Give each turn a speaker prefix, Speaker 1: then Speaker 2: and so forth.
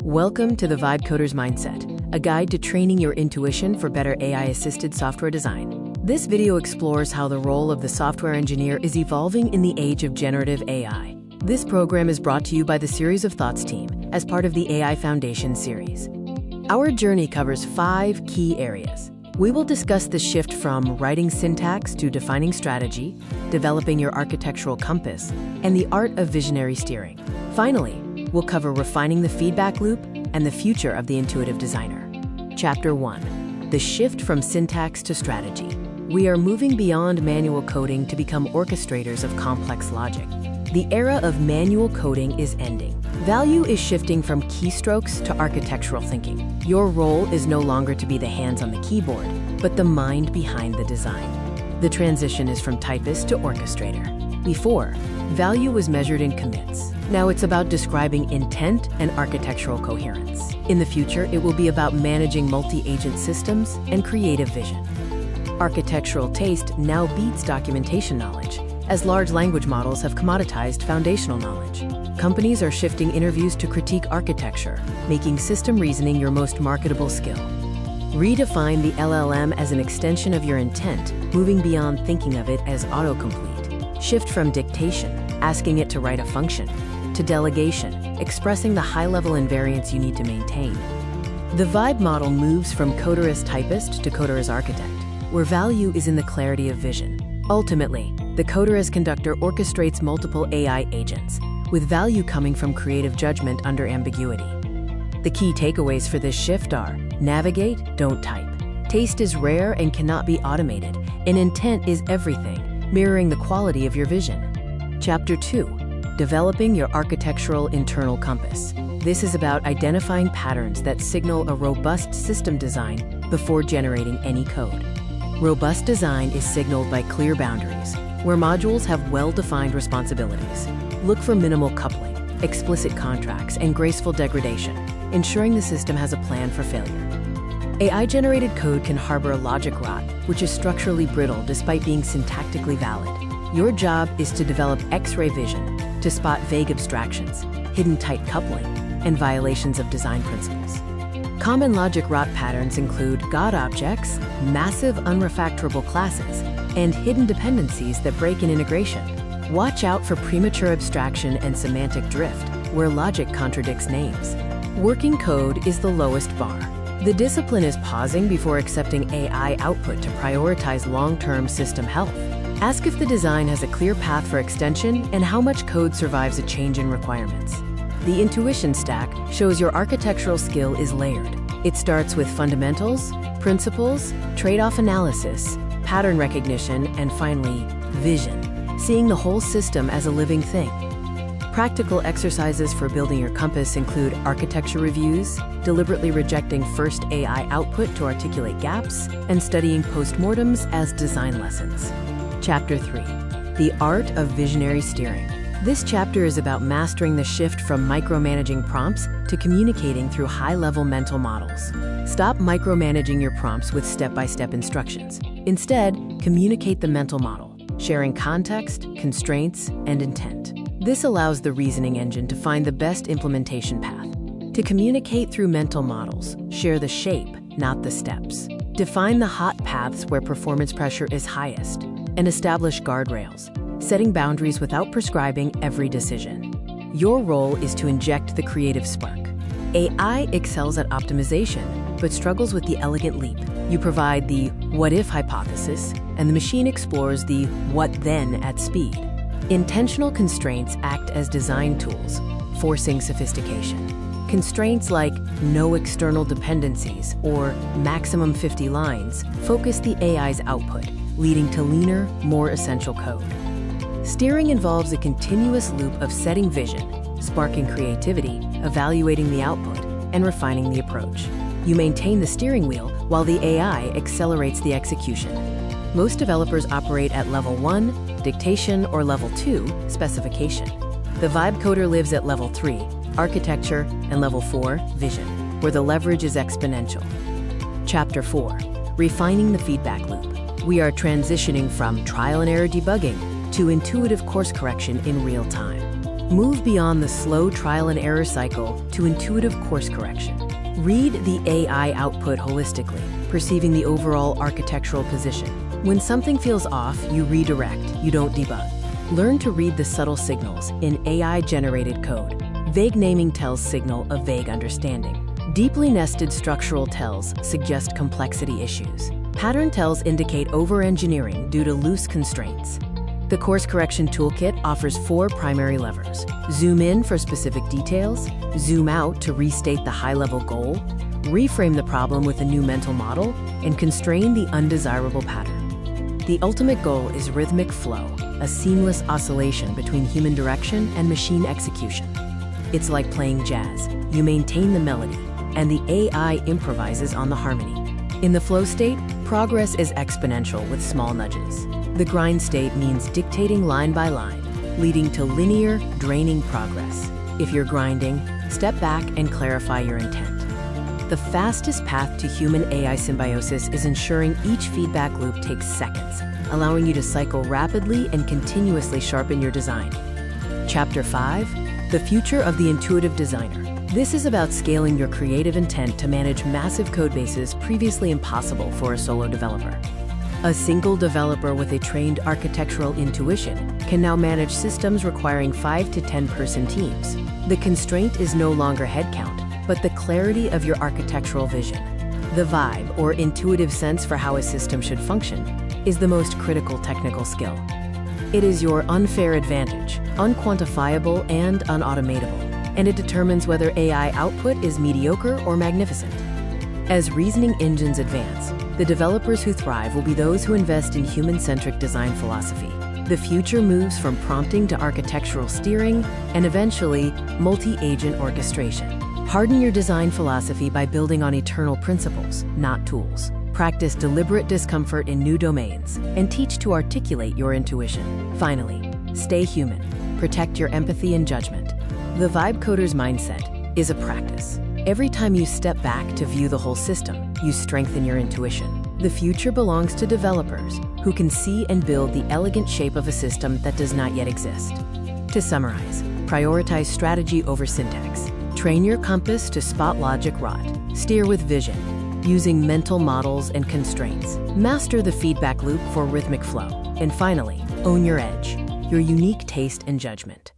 Speaker 1: Welcome to the Vibe Coder's Mindset, a guide to training your intuition for better AI-assisted software design. This video explores how the role of the software engineer is evolving in the age of generative AI. This program is brought to you by the Series of Thoughts team as part of the AI Foundation series. Our journey covers 5 key areas. We will discuss the shift from writing syntax to defining strategy, developing your architectural compass, and the art of visionary steering. Finally, we'll cover refining the feedback loop and the future of the intuitive designer. Chapter 1. The shift from syntax to strategy. We are moving beyond manual coding to become orchestrators of complex logic. The era of manual coding is ending. Value is shifting from keystrokes to architectural thinking. Your role is no longer to be the hands on the keyboard, but the mind behind the design. The transition is from typist to orchestrator. Before, value was measured in commits. Now it's about describing intent and architectural coherence. In the future, it will be about managing multi-agent systems and creative vision. Architectural taste now beats documentation knowledge, as large language models have commoditized foundational knowledge. Companies are shifting interviews to critique architecture, making system reasoning your most marketable skill. Redefine the LLM as an extension of your intent, moving beyond thinking of it as autocomplete. Shift from dictation, asking it to write a function, to delegation, expressing the high-level invariance you need to maintain. The Vibe model moves from coder as typist to coder as architect, where value is in the clarity of vision. Ultimately, the coder as conductor orchestrates multiple AI agents, with value coming from creative judgment under ambiguity. The key takeaways for this shift are: navigate, don't type. Taste is rare and cannot be automated, and intent is everything, mirroring the quality of your vision. Chapter 2. Developing your architectural internal compass. This is about identifying patterns that signal a robust system design before generating any code. Robust design is signaled by clear boundaries, where modules have well-defined responsibilities. Look for minimal coupling, explicit contracts, and graceful degradation, ensuring the system has a plan for failure. AI-generated code can harbor a logic rot, which is structurally brittle despite being syntactically valid. Your job is to develop X-ray vision to spot vague abstractions, hidden tight coupling, and violations of design principles. Common logic rot patterns include God objects, massive unrefactorable classes, and hidden dependencies that break in integration. Watch out for premature abstraction and semantic drift, where logic contradicts names. Working code is the lowest bar. The discipline is pausing before accepting AI output to prioritize long-term system health. Ask if the design has a clear path for extension and how much code survives a change in requirements. The intuition stack shows your architectural skill is layered. It starts with fundamentals, principles, trade-off analysis, pattern recognition, and finally, vision, seeing the whole system as a living thing. Practical exercises for building your compass include architecture reviews, deliberately rejecting first AI output to articulate gaps, and studying postmortems as design lessons. Chapter 3. The Art of Visionary Steering. This chapter is about mastering the shift from micromanaging prompts to communicating through high-level mental models. Stop micromanaging your prompts with step-by-step instructions. Instead, communicate the mental model, sharing context, constraints, and intent. This allows the reasoning engine to find the best implementation path. To communicate through mental models, share the shape, not the steps. Define the hot paths where performance pressure is highest, and establish guardrails, setting boundaries without prescribing every decision. Your role is to inject the creative spark. AI excels at optimization, but struggles with the elegant leap. You provide the what-if hypothesis, and the machine explores the what-then at speed. Intentional constraints act as design tools, forcing sophistication. Constraints like no external dependencies or maximum 50 lines focus the AI's output, leading to leaner, more essential code. Steering involves a continuous loop of setting vision, sparking creativity, evaluating the output, and refining the approach. You maintain the steering wheel while the AI accelerates the execution. Most developers operate at level 1, dictation, or level 2, specification. The Vibe coder lives at level 3, architecture, and level 4, vision, where the leverage is exponential. Chapter 4. Refining the feedback loop. We are transitioning from trial and error debugging to intuitive course correction in real time. Move beyond the slow trial and error cycle to intuitive course correction. Read the AI output holistically, perceiving the overall architectural position. When something feels off, you redirect, you don't debug. Learn to read the subtle signals in AI-generated code. Vague naming tells signal a vague understanding. Deeply nested structural tells suggest complexity issues. Pattern tells indicate over-engineering due to loose constraints. The course correction toolkit offers 4 primary levers. Zoom in for specific details, zoom out to restate the high-level goal, reframe the problem with a new mental model, and constrain the undesirable pattern. The ultimate goal is rhythmic flow, a seamless oscillation between human direction and machine execution. It's like playing jazz. You maintain the melody, and the AI improvises on the harmony. In the flow state, progress is exponential with small nudges. The grind state means dictating line by line, leading to linear, draining progress. If you're grinding, step back and clarify your intent. The fastest path to human-AI symbiosis is ensuring each feedback loop takes seconds, allowing you to cycle rapidly and continuously sharpen your design. Chapter 5, The Future of the Intuitive Designer. This is about scaling your creative intent to manage massive codebases previously impossible for a solo developer. A single developer with a trained architectural intuition can now manage systems requiring 5 to 10-person teams. The constraint is no longer headcount, but the clarity of your architectural vision. The vibe, or intuitive sense for how a system should function, is the most critical technical skill. It is your unfair advantage, unquantifiable and unautomatable, and it determines whether AI output is mediocre or magnificent. As reasoning engines advance, the developers who thrive will be those who invest in human-centric design philosophy. The future moves from prompting to architectural steering, and eventually, multi-agent orchestration. Harden your design philosophy by building on eternal principles, not tools. Practice deliberate discomfort in new domains, and teach to articulate your intuition. Finally, stay human. Protect your empathy and judgment. The Vibe Coder's mindset is a practice. Every time you step back to view the whole system, you strengthen your intuition. The future belongs to developers who can see and build the elegant shape of a system that does not yet exist. To summarize, prioritize strategy over syntax. Train your compass to spot logic rot. Steer with vision, using mental models and constraints. Master the feedback loop for rhythmic flow. And finally, own your edge, your unique taste and judgment.